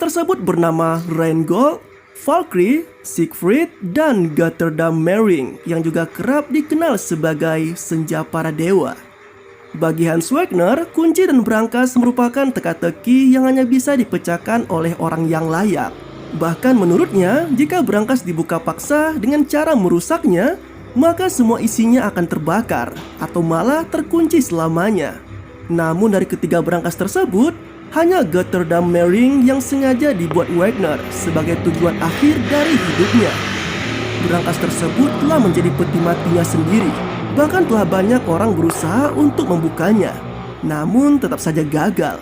tersebut bernama Reingold, Valkyrie, Siegfried, dan Götterdammerring yang juga kerap dikenal sebagai senja para dewa. Bagi Hans Wegner, kunci dan brankas merupakan teka-teki yang hanya bisa dipecahkan oleh orang yang layak. Bahkan menurutnya, jika brankas dibuka paksa dengan cara merusaknya, maka semua isinya akan terbakar atau malah terkunci selamanya. Namun dari ketiga brankas tersebut, hanya Götterdammerring yang sengaja dibuat Wegner sebagai tujuan akhir dari hidupnya. Brankas tersebut telah menjadi peti matinya sendiri. Bahkan telah banyak orang berusaha untuk membukanya, namun tetap saja gagal.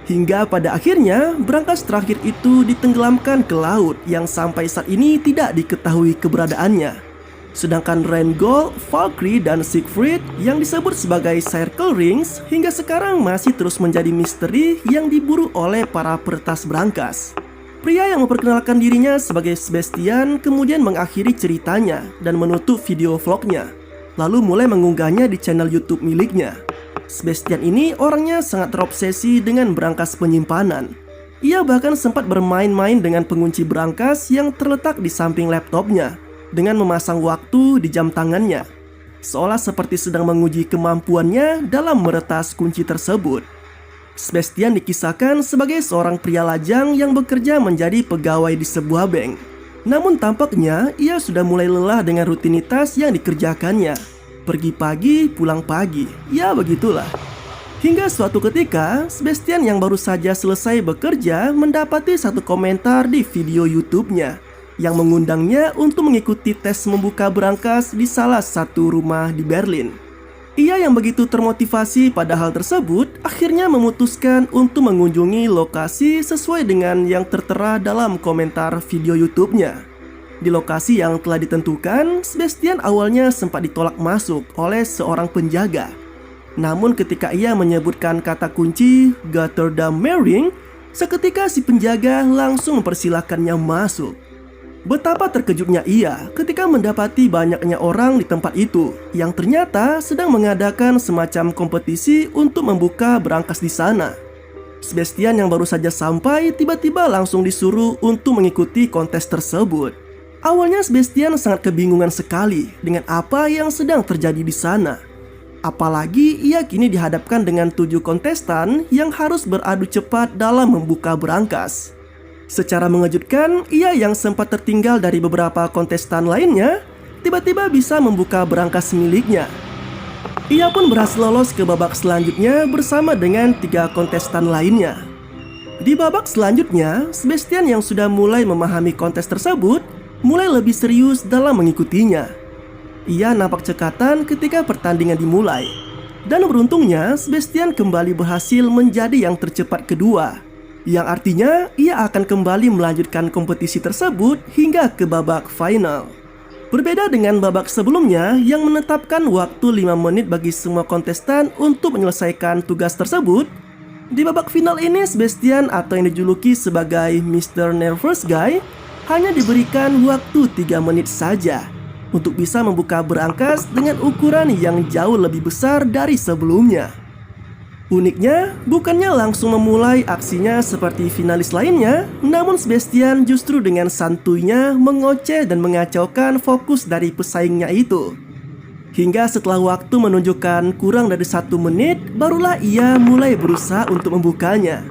Hingga pada akhirnya, brankas terakhir itu ditenggelamkan ke laut yang sampai saat ini tidak diketahui keberadaannya. Sedangkan Reingold, Valkyrie, dan Siegfried yang disebut sebagai Circle Rings hingga sekarang masih terus menjadi misteri yang diburu oleh para peretas brankas. Pria yang memperkenalkan dirinya sebagai Sebastian kemudian mengakhiri ceritanya dan menutup video vlognya, lalu mulai mengunggahnya di channel YouTube miliknya. Sebastian ini orangnya sangat terobsesi dengan brankas penyimpanan. Ia bahkan sempat bermain-main dengan pengunci brankas yang terletak di samping laptopnya dengan memasang waktu di jam tangannya, seolah seperti sedang menguji kemampuannya dalam meretas kunci tersebut. Sebastian dikisahkan sebagai seorang pria lajang yang bekerja menjadi pegawai di sebuah bank. Namun tampaknya ia sudah mulai lelah dengan rutinitas yang dikerjakannya. Pergi pagi, pulang pagi, ya begitulah. Hingga suatu ketika, Sebastian yang baru saja selesai bekerja mendapati satu komentar di video YouTube-nya yang mengundangnya untuk mengikuti tes membuka brankas di salah satu rumah di Berlin. Ia yang begitu termotivasi pada hal tersebut akhirnya memutuskan untuk mengunjungi lokasi sesuai dengan yang tertera dalam komentar video YouTube-nya. Di lokasi yang telah ditentukan, Sebastian awalnya sempat ditolak masuk oleh seorang penjaga. Namun ketika ia menyebutkan kata kunci Götterdammerring, seketika si penjaga langsung mempersilahkannya masuk. Betapa terkejutnya ia ketika mendapati banyaknya orang di tempat itu yang ternyata sedang mengadakan semacam kompetisi untuk membuka brankas di sana. Sebastian yang baru saja sampai tiba-tiba langsung disuruh untuk mengikuti kontes tersebut. Awalnya Sebastian sangat kebingungan sekali dengan apa yang sedang terjadi di sana. Apalagi ia kini dihadapkan dengan 7 kontestan yang harus beradu cepat dalam membuka brankas. Secara mengejutkan, ia yang sempat tertinggal dari beberapa kontestan lainnya tiba-tiba bisa membuka brankas miliknya. Ia pun berhasil lolos ke babak selanjutnya bersama dengan 3 kontestan lainnya. Di babak selanjutnya, Sebastian yang sudah mulai memahami kontes tersebut mulai lebih serius dalam mengikutinya. Ia nampak cekatan ketika pertandingan dimulai. Dan beruntungnya, Sebastian kembali berhasil menjadi yang tercepat kedua, yang artinya ia akan kembali melanjutkan kompetisi tersebut hingga ke babak final. Berbeda dengan babak sebelumnya yang menetapkan waktu 5 menit bagi semua kontestan untuk menyelesaikan tugas tersebut, di babak final ini Sebastian atau yang dijuluki sebagai Mr. Nervous Guy hanya diberikan waktu 3 menit saja untuk bisa membuka brankas dengan ukuran yang jauh lebih besar dari sebelumnya. Uniknya, bukannya langsung memulai aksinya seperti finalis lainnya, namun Sebastian justru dengan santuinya mengoceh dan mengacaukan fokus dari pesaingnya itu. Hingga setelah waktu menunjukkan kurang dari 1 menit, barulah ia mulai berusaha untuk membukanya.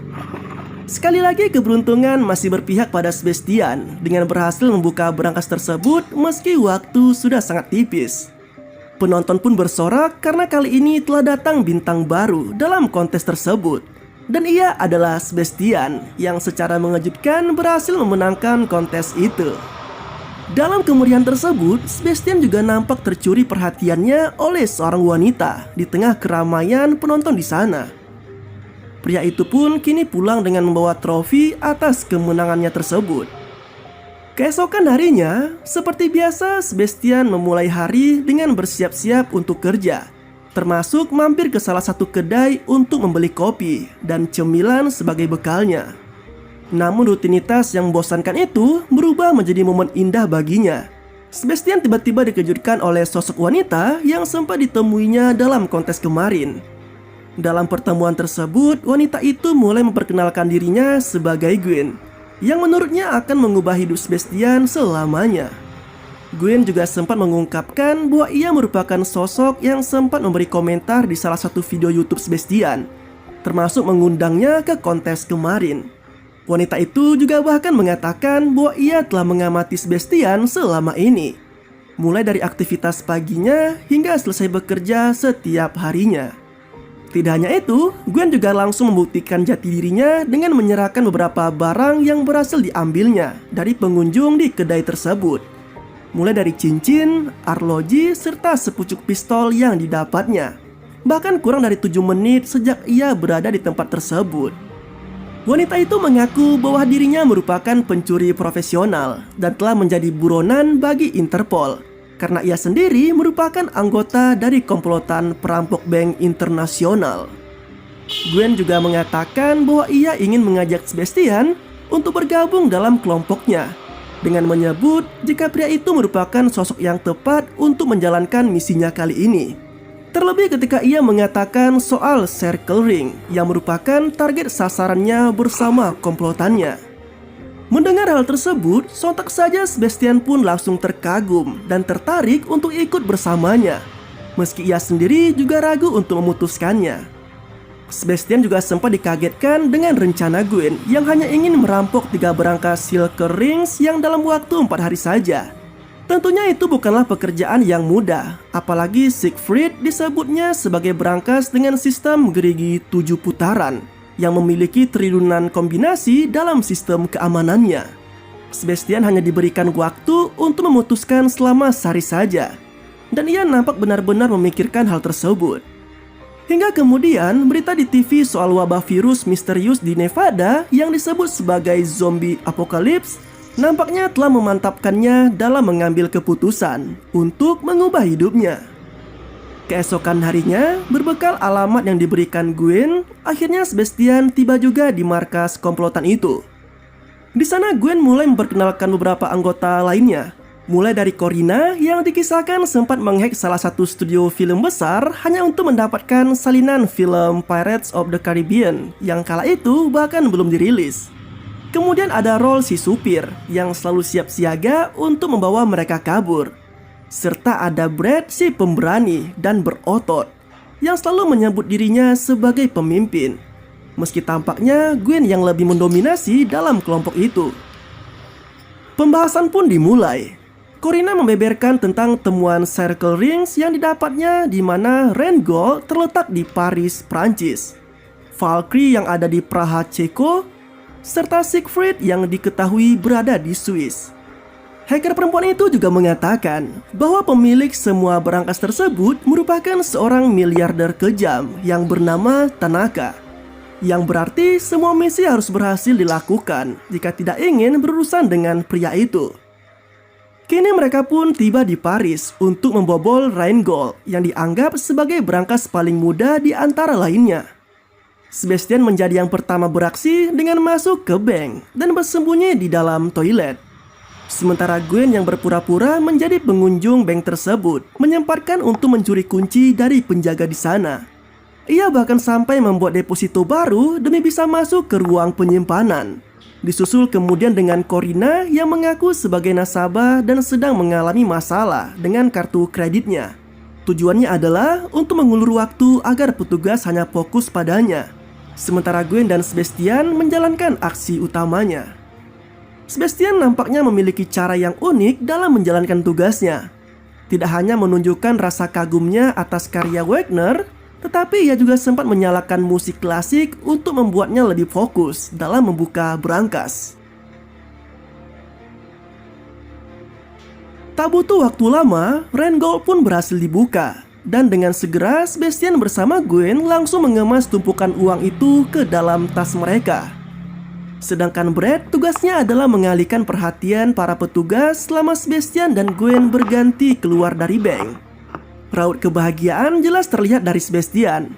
Sekali lagi keberuntungan masih berpihak pada Sebastian dengan berhasil membuka brankas tersebut meski waktu sudah sangat tipis. Penonton pun bersorak karena kali ini telah datang bintang baru dalam kontes tersebut. Dan ia adalah Sebastian yang secara mengejutkan berhasil memenangkan kontes itu. Dalam kemeriahan tersebut, Sebastian juga nampak tercuri perhatiannya oleh seorang wanita di tengah keramaian penonton di sana. Pria itu pun kini pulang dengan membawa trofi atas kemenangannya tersebut. Keesokan harinya, seperti biasa Sebastian memulai hari dengan bersiap-siap untuk kerja, termasuk mampir ke salah satu kedai untuk membeli kopi dan cemilan sebagai bekalnya. Namun rutinitas yang membosankan itu berubah menjadi momen indah baginya. Sebastian tiba-tiba dikejutkan oleh sosok wanita yang sempat ditemuinya dalam kontes kemarin. Dalam pertemuan tersebut, wanita itu mulai memperkenalkan dirinya sebagai Gwen. yang menurutnya akan mengubah hidup Sebastian selamanya. Gwen juga sempat mengungkapkan bahwa ia merupakan sosok yang sempat memberi komentar di salah satu video YouTube Sebastian, termasuk mengundangnya ke kontes kemarin. Wanita itu juga bahkan mengatakan bahwa ia telah mengamati Sebastian selama ini, mulai dari aktivitas paginya hingga selesai bekerja setiap harinya. Tidak hanya itu, Gwen juga langsung membuktikan jati dirinya dengan menyerahkan beberapa barang yang berhasil diambilnya dari pengunjung di kedai tersebut, mulai dari cincin, arloji, serta sepucuk pistol yang didapatnya, bahkan kurang dari 7 menit sejak ia berada di tempat tersebut. Wanita itu mengaku bahwa dirinya merupakan pencuri profesional dan telah menjadi buronan bagi Interpol, karena ia sendiri merupakan anggota dari komplotan perampok bank internasional. Gwen juga mengatakan bahwa ia ingin mengajak Sebastian untuk bergabung dalam kelompoknya, dengan menyebut jika pria itu merupakan sosok yang tepat untuk menjalankan misinya kali ini. Terlebih ketika ia mengatakan soal Circle Ring yang merupakan target sasarannya bersama komplotannya. Mendengar hal tersebut, sontak saja Sebastian pun langsung terkagum dan tertarik untuk ikut bersamanya, meski ia sendiri juga ragu untuk memutuskannya. Sebastian juga sempat dikagetkan dengan rencana Gwen yang hanya ingin merampok 3 berangkas Silker Rings yang dalam waktu 4 hari saja. Tentunya itu bukanlah pekerjaan yang mudah, apalagi Siegfried disebutnya sebagai berangkas dengan sistem gerigi 7 putaran yang memiliki trilunan kombinasi dalam sistem keamanannya. Sebastian hanya diberikan waktu untuk memutuskan selama sehari saja, dan ia nampak benar-benar memikirkan hal tersebut. Hingga kemudian berita di TV soal wabah virus misterius di Nevada yang disebut sebagai zombie apocalypse nampaknya telah memantapkannya dalam mengambil keputusan untuk mengubah hidupnya. Keesokan harinya, berbekal alamat yang diberikan Gwen, akhirnya Sebastian tiba juga di markas komplotan itu. Di sana Gwen mulai memperkenalkan beberapa anggota lainnya, mulai dari Corina yang dikisahkan sempat menghack salah satu studio film besar hanya untuk mendapatkan salinan film Pirates of the Caribbean yang kala itu bahkan belum dirilis. Kemudian ada Roll si supir yang selalu siap siaga untuk membawa mereka kabur. Serta ada Brad si pemberani dan berotot yang selalu menyebut dirinya sebagai pemimpin, meski tampaknya Gwen yang lebih mendominasi dalam kelompok itu. Pembahasan pun dimulai. Corina membeberkan tentang temuan Circle Rings yang didapatnya di mana Rheingold terletak di Paris, Prancis, Valkyrie yang ada di Praha, Ceko, serta Siegfried yang diketahui berada di Swiss. Hacker perempuan itu juga mengatakan bahwa pemilik semua berangkas tersebut merupakan seorang miliarder kejam yang bernama Tanaka, yang berarti semua misi harus berhasil dilakukan jika tidak ingin berurusan dengan pria itu. Kini mereka pun tiba di Paris untuk membobol Rheingold yang dianggap sebagai berangkas paling muda di antara lainnya. Sebastian menjadi yang pertama beraksi dengan masuk ke bank dan bersembunyi di dalam toilet. Sementara Gwen yang berpura-pura menjadi pengunjung bank tersebut menyempatkan untuk mencuri kunci dari penjaga di sana. Ia bahkan sampai membuat deposito baru demi bisa masuk ke ruang penyimpanan. Disusul kemudian dengan Corina yang mengaku sebagai nasabah dan sedang mengalami masalah dengan kartu kreditnya. Tujuannya adalah untuk mengulur waktu agar petugas hanya fokus padanya, sementara Gwen dan Sebastian menjalankan aksi utamanya. Sebastian nampaknya memiliki cara yang unik dalam menjalankan tugasnya. Tidak hanya menunjukkan rasa kagumnya atas karya Wagner, tetapi ia juga sempat menyalakan musik klasik untuk membuatnya lebih fokus dalam membuka berangkas. Tak butuh waktu lama, Rheingold pun berhasil dibuka, dan dengan segera Sebastian bersama Gwen langsung mengemas tumpukan uang itu ke dalam tas mereka. Sedangkan Brad tugasnya adalah mengalihkan perhatian para petugas selama Sebastian dan Gwen berganti keluar dari bank. Raut kebahagiaan jelas terlihat dari Sebastian.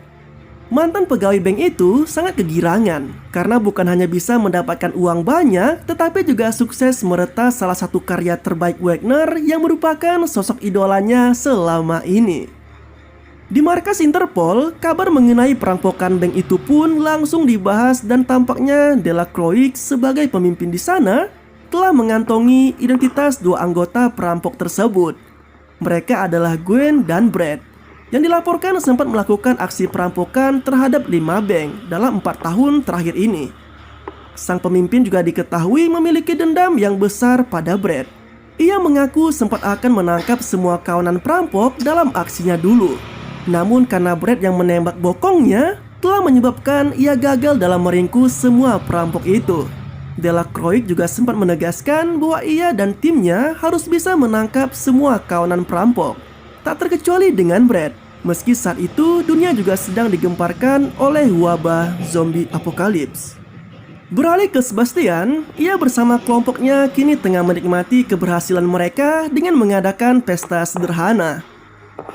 Mantan pegawai bank itu sangat kegirangan karena bukan hanya bisa mendapatkan uang banyak, tetapi juga sukses meretas salah satu karya terbaik Wagner yang merupakan sosok idolanya selama ini. Di markas Interpol, kabar mengenai perampokan bank itu pun langsung dibahas dan tampaknya Delacroix sebagai pemimpin di sana telah mengantongi identitas dua anggota perampok tersebut. Mereka adalah Gwen dan Brad, yang dilaporkan sempat melakukan aksi perampokan terhadap 5 bank dalam 4 tahun terakhir ini. Sang pemimpin juga diketahui memiliki dendam yang besar pada Brad. Ia mengaku sempat akan menangkap semua kawanan perampok dalam aksinya dulu. Namun karena Brad yang menembak bokongnya telah menyebabkan ia gagal dalam meringkus semua perampok itu. Delacroix juga sempat menegaskan bahwa ia dan timnya harus bisa menangkap semua kawanan perampok, tak terkecuali dengan Brad. Meski saat itu dunia juga sedang digemparkan oleh wabah zombie apokalips. Beralih ke Sebastian, ia bersama kelompoknya kini tengah menikmati keberhasilan mereka dengan mengadakan pesta sederhana.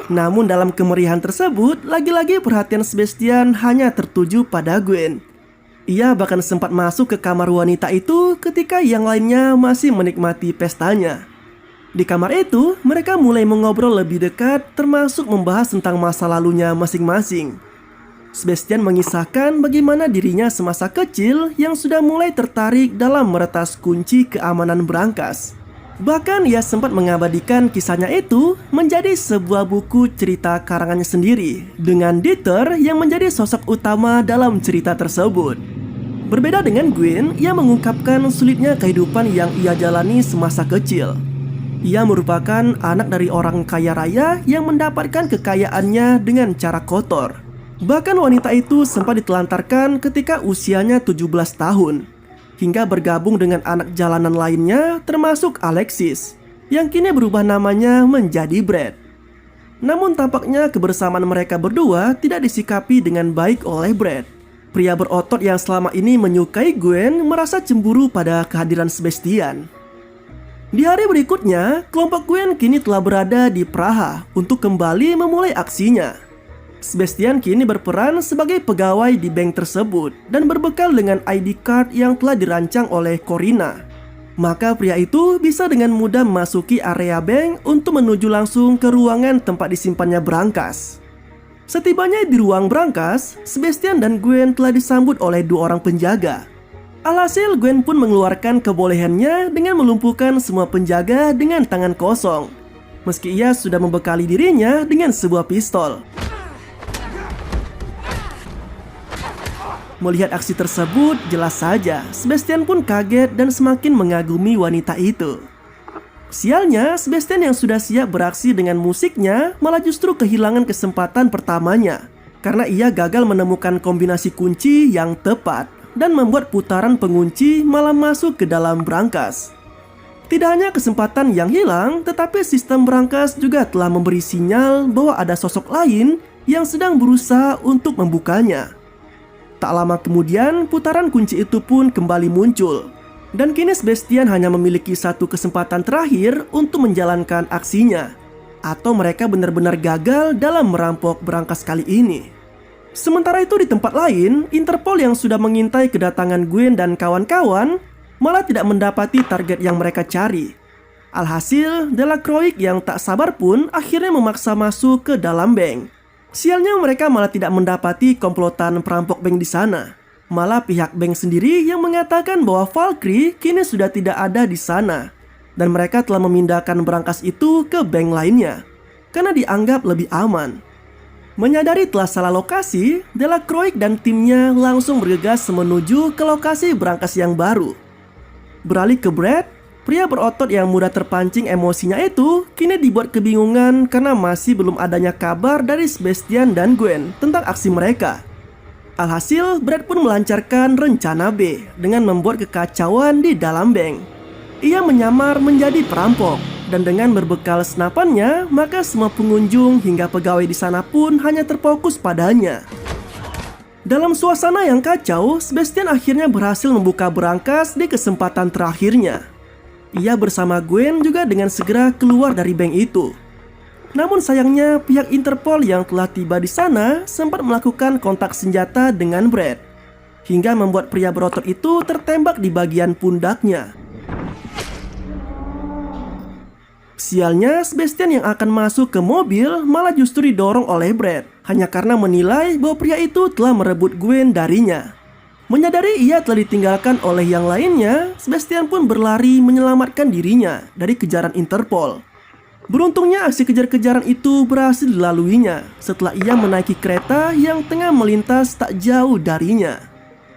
Namun dalam kemeriahan tersebut, lagi-lagi perhatian Sebastian hanya tertuju pada Gwen. Ia bahkan sempat masuk ke kamar wanita itu ketika yang lainnya masih menikmati pestanya. Di kamar itu, mereka mulai mengobrol lebih dekat, termasuk membahas tentang masa lalunya masing-masing. Sebastian mengisahkan bagaimana dirinya semasa kecil yang sudah mulai tertarik dalam meretas kunci keamanan berangkas. Bahkan ia sempat mengabadikan kisahnya itu menjadi sebuah buku cerita karangannya sendiri, dengan Dieter yang menjadi sosok utama dalam cerita tersebut. Berbeda dengan Gwen, ia mengungkapkan sulitnya kehidupan yang ia jalani semasa kecil. Ia merupakan anak dari orang kaya raya yang mendapatkan kekayaannya dengan cara kotor. Bahkan wanita itu sempat ditelantarkan ketika usianya 17 tahun. Hingga bergabung dengan anak jalanan lainnya termasuk Alexis, yang kini berubah namanya menjadi Brad. Namun tampaknya kebersamaan mereka berdua tidak disikapi dengan baik oleh Brad. Pria berotot yang selama ini menyukai Gwen merasa cemburu pada kehadiran Sebastian. Di hari berikutnya, kelompok Gwen kini telah berada di Praha untuk kembali memulai aksinya. Sebastian kini berperan sebagai pegawai di bank tersebut dan berbekal dengan ID card yang telah dirancang oleh Corina. Maka pria itu bisa dengan mudah memasuki area bank untuk menuju langsung ke ruangan tempat disimpannya berangkas. Setibanya di ruang berangkas, Sebastian dan Gwen telah disambut oleh 2 orang penjaga. Alhasil Gwen pun mengeluarkan kebolehannya dengan melumpuhkan semua penjaga dengan tangan kosong, meski ia sudah membekali dirinya dengan sebuah pistol. Melihat aksi tersebut, jelas saja Sebastian pun kaget dan semakin mengagumi wanita itu. Sialnya, Sebastian yang sudah siap beraksi dengan musiknya malah justru kehilangan kesempatan pertamanya karena ia gagal menemukan kombinasi kunci yang tepat dan membuat putaran pengunci malah masuk ke dalam berangkas. Tidak hanya kesempatan yang hilang, tetapi sistem berangkas juga telah memberi sinyal bahwa ada sosok lain yang sedang berusaha untuk membukanya. Tak lama kemudian, putaran kunci itu pun kembali muncul. Dan kini Sebastian hanya memiliki satu kesempatan terakhir untuk menjalankan aksinya. Atau mereka benar-benar gagal dalam merampok berangkas kali ini. Sementara itu di tempat lain, Interpol yang sudah mengintai kedatangan Gwen dan kawan-kawan malah tidak mendapati target yang mereka cari. Alhasil, Delacroix yang tak sabar pun akhirnya memaksa masuk ke dalam bank. Sialnya mereka malah tidak mendapati komplotan perampok bank di sana. Malah pihak bank sendiri yang mengatakan bahwa Valkyrie kini sudah tidak ada di sana. Dan mereka telah memindahkan berangkas itu ke bank lainnya karena dianggap lebih aman. Menyadari telah salah lokasi, Delacroix dan timnya langsung bergegas menuju ke lokasi berangkas yang baru. Beralih ke Brad, pria berotot yang mudah terpancing emosinya itu kini dibuat kebingungan karena masih belum adanya kabar dari Sebastian dan Gwen tentang aksi mereka. Alhasil, Brad pun melancarkan rencana B dengan membuat kekacauan di dalam bank. Ia menyamar menjadi perampok dan dengan berbekal senapannya, maka semua pengunjung hingga pegawai di sana pun hanya terfokus padanya. Dalam suasana yang kacau, Sebastian akhirnya berhasil membuka berangkas di kesempatan terakhirnya. Ia bersama Gwen juga dengan segera keluar dari bank itu. Namun sayangnya pihak Interpol yang telah tiba di sana sempat melakukan kontak senjata dengan Brad, hingga membuat pria berotot itu tertembak di bagian pundaknya. Sialnya, Sebastian yang akan masuk ke mobil malah justru didorong oleh Brad, hanya karena menilai bahwa pria itu telah merebut Gwen darinya. Menyadari ia telah ditinggalkan oleh yang lainnya, Sebastian pun berlari menyelamatkan dirinya dari kejaran Interpol. Beruntungnya aksi kejar-kejaran itu berhasil dilaluinya setelah ia menaiki kereta yang tengah melintas tak jauh darinya.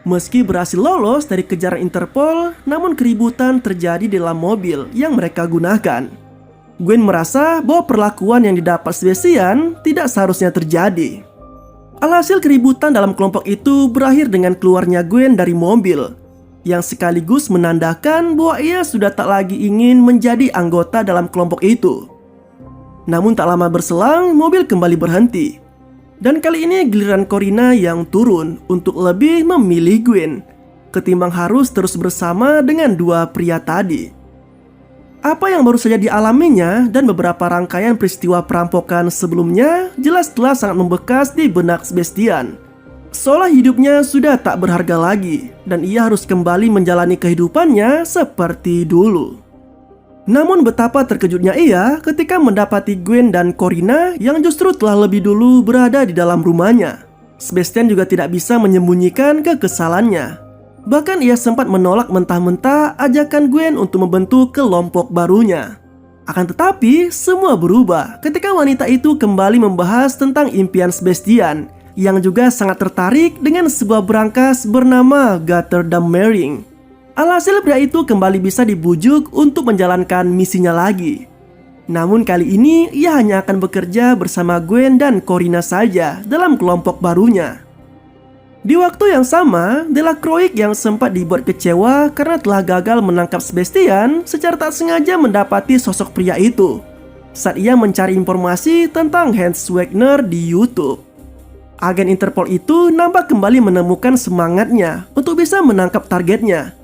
Meski berhasil lolos dari kejaran Interpol, namun keributan terjadi di dalam mobil yang mereka gunakan. Gwen merasa bahwa perlakuan yang didapat Sebastian tidak seharusnya terjadi. Alhasil keributan dalam kelompok itu berakhir dengan keluarnya Gwen dari mobil, yang sekaligus menandakan bahwa ia sudah tak lagi ingin menjadi anggota dalam kelompok itu. Namun tak lama berselang, mobil kembali berhenti. Dan kali ini giliran Corina yang turun untuk lebih memilih Gwen, ketimbang harus terus bersama dengan dua pria tadi. Apa yang baru saja dialaminya dan beberapa rangkaian peristiwa perampokan sebelumnya jelas telah sangat membekas di benak Sebastian. Seolah hidupnya sudah tak berharga lagi dan ia harus kembali menjalani kehidupannya seperti dulu. Namun betapa terkejutnya ia ketika mendapati Gwen dan Corina yang justru telah lebih dulu berada di dalam rumahnya. Sebastian juga tidak bisa menyembunyikan kekesalannya. Bahkan ia sempat menolak mentah-mentah ajakan Gwen untuk membentuk kelompok barunya. Akan tetapi semua berubah ketika wanita itu kembali membahas tentang impian Sebastian yang juga sangat tertarik dengan sebuah brankas bernama Gotterdam Mering. Alhasil pria itu kembali bisa dibujuk untuk menjalankan misinya lagi. Namun kali ini ia hanya akan bekerja bersama Gwen dan Corina saja dalam kelompok barunya. Di waktu yang sama, Delacroix yang sempat dibuat kecewa karena telah gagal menangkap Sebastian secara tak sengaja mendapati sosok pria itu saat ia mencari informasi tentang Hans Wagner di YouTube. Agen Interpol itu nampak kembali menemukan semangatnya untuk bisa menangkap targetnya.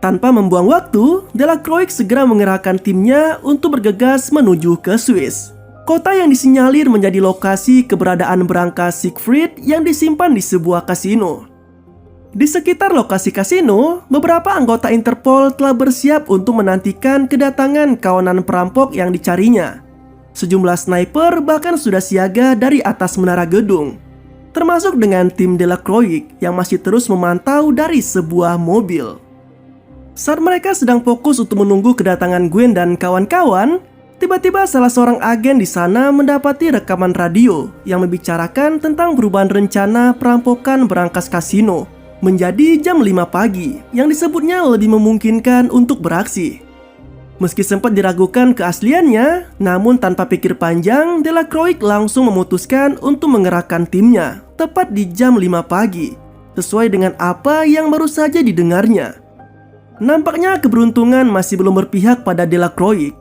Tanpa membuang waktu, Delacroix segera mengerahkan timnya untuk bergegas menuju ke Swiss, kota yang disinyalir menjadi lokasi keberadaan berangkas Siegfried yang disimpan di sebuah kasino. Di sekitar lokasi kasino, beberapa anggota Interpol telah bersiap untuk menantikan kedatangan kawanan perampok yang dicarinya. Sejumlah sniper bahkan sudah siaga dari atas menara gedung, termasuk dengan tim Delacroix yang masih terus memantau dari sebuah mobil. Saat mereka sedang fokus untuk menunggu kedatangan Gwen dan kawan-kawan, tiba-tiba salah seorang agen di sana mendapati rekaman radio yang membicarakan tentang perubahan rencana perampokan berangkas kasino menjadi jam 5 pagi yang disebutnya lebih memungkinkan untuk beraksi. Meski sempat diragukan keasliannya, namun tanpa pikir panjang, Delacroix langsung memutuskan untuk mengerahkan timnya tepat di jam 5 pagi, sesuai dengan apa yang baru saja didengarnya. Nampaknya keberuntungan masih belum berpihak pada Delacroix.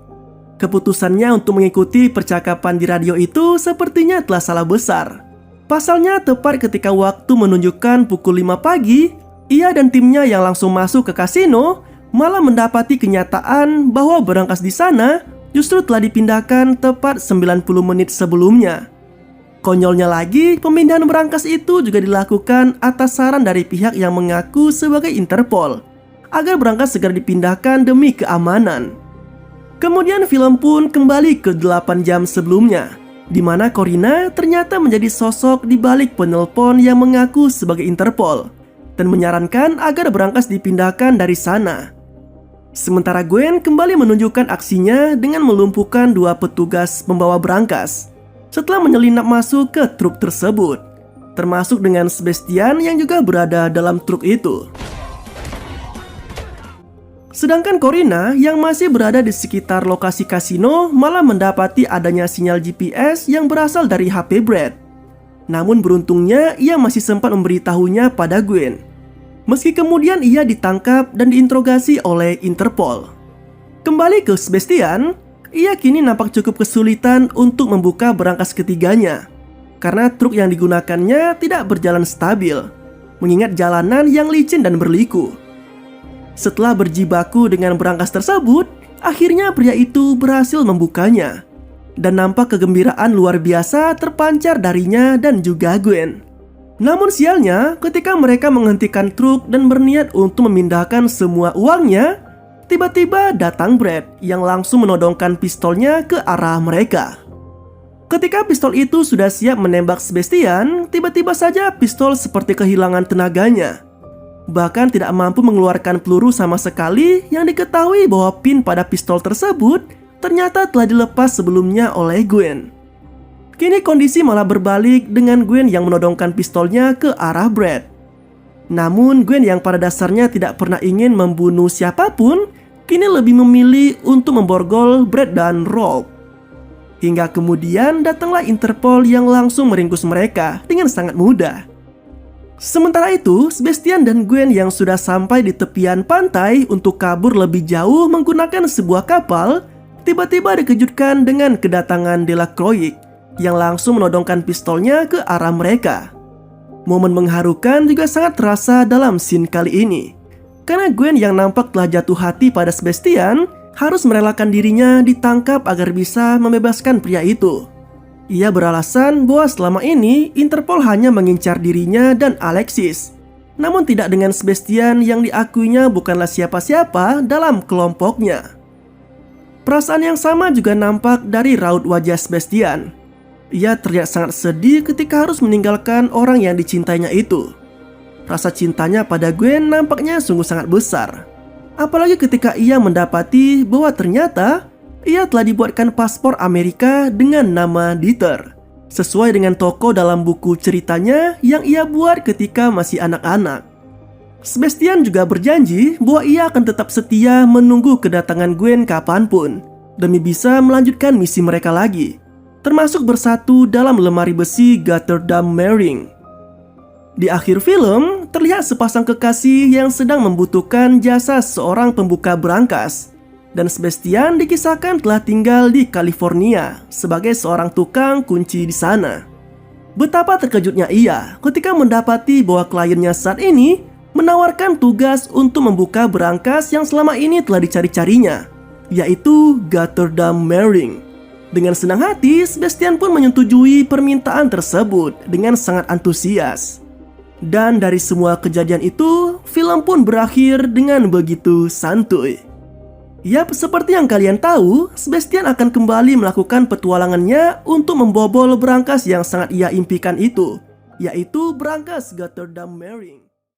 Keputusannya untuk mengikuti percakapan di radio itu sepertinya telah salah besar. Pasalnya tepat ketika waktu menunjukkan pukul 5 pagi, ia dan timnya yang langsung masuk ke kasino malah mendapati kenyataan bahwa berangkas di sana justru telah dipindahkan tepat 90 menit sebelumnya. Konyolnya lagi, pemindahan berangkas itu juga dilakukan atas saran dari pihak yang mengaku sebagai Interpol, agar berangkas segera dipindahkan demi keamanan. Kemudian film pun kembali ke 8 jam sebelumnya, di mana Corina ternyata menjadi sosok di balik penelpon yang mengaku sebagai Interpol dan menyarankan agar berangkas dipindahkan dari sana. Sementara Gwen kembali menunjukkan aksinya dengan melumpuhkan dua petugas pembawa berangkas setelah menyelinap masuk ke truk tersebut, termasuk dengan Sebastian yang juga berada dalam truk itu. Sedangkan Corina yang masih berada di sekitar lokasi kasino malah mendapati adanya sinyal GPS yang berasal dari HP Brad. Namun beruntungnya ia masih sempat memberitahunya pada Gwen. Meski kemudian ia ditangkap dan diinterogasi oleh Interpol. Kembali ke Sebastian, ia kini nampak cukup kesulitan untuk membuka berangkas ketiganya karena truk yang digunakannya tidak berjalan stabil, mengingat jalanan yang licin dan berliku. Setelah berjibaku dengan berangkas tersebut, akhirnya pria itu berhasil membukanya. Dan nampak kegembiraan luar biasa terpancar darinya dan juga Gwen. Namun sialnya, ketika mereka menghentikan truk dan berniat untuk memindahkan semua uangnya, Tiba-tiba datang Brad yang langsung menodongkan pistolnya ke arah mereka. Ketika pistol itu sudah siap menembak Sebastian, tiba-tiba saja pistol seperti kehilangan tenaganya. Bahkan tidak mampu mengeluarkan peluru sama sekali, yang diketahui bahwa pin pada pistol tersebut ternyata telah dilepas sebelumnya oleh Gwen. Kini kondisi malah berbalik dengan Gwen yang menodongkan pistolnya ke arah Brad. Namun Gwen yang pada dasarnya tidak pernah ingin membunuh siapapun, kini lebih memilih untuk memborgol Brad dan Rolf. Hingga kemudian datanglah Interpol yang langsung meringkus mereka dengan sangat mudah. Sementara itu, Sebastian dan Gwen yang sudah sampai di tepian pantai untuk kabur lebih jauh menggunakan sebuah kapal, tiba-tiba dikejutkan dengan kedatangan Delacroix yang langsung menodongkan pistolnya ke arah mereka. Momen mengharukan juga sangat terasa dalam scene kali ini, karena Gwen yang nampak telah jatuh hati pada Sebastian harus merelakan dirinya ditangkap agar bisa membebaskan pria itu. Ia beralasan bahwa selama ini Interpol hanya mengincar dirinya dan Alexis, namun tidak dengan Sebastian yang diakuinya bukanlah siapa-siapa dalam kelompoknya. Perasaan yang sama juga nampak dari raut wajah Sebastian. Ia terlihat sangat sedih ketika harus meninggalkan orang yang dicintainya itu. Rasa cintanya pada Gwen nampaknya sungguh sangat besar. Apalagi ketika ia mendapati bahwa ternyata ia telah dibuatkan paspor Amerika dengan nama Dieter, sesuai dengan toko dalam buku ceritanya yang ia buat ketika masih anak-anak. Sebastian juga berjanji bahwa ia akan tetap setia menunggu kedatangan Gwen kapanpun, demi bisa melanjutkan misi mereka lagi, termasuk bersatu dalam lemari besi Gotterdam Mering. Di akhir film, terlihat sepasang kekasih yang sedang membutuhkan jasa seorang pembuka berangkas, dan Sebastian dikisahkan telah tinggal di California sebagai seorang tukang kunci di sana. Betapa terkejutnya ia ketika mendapati bahwa kliennya saat ini menawarkan tugas untuk membuka berangkas yang selama ini telah dicari-carinya, yaitu Gotterdam Mering. Dengan senang hati, Sebastian pun menyetujui permintaan tersebut dengan sangat antusias. Dan dari semua kejadian itu, film pun berakhir dengan begitu santuy. Yap, seperti yang kalian tahu, Sebastian akan kembali melakukan petualangannya untuk membobol berangkas yang sangat ia impikan itu, yaitu berangkas Gotterdam Mering.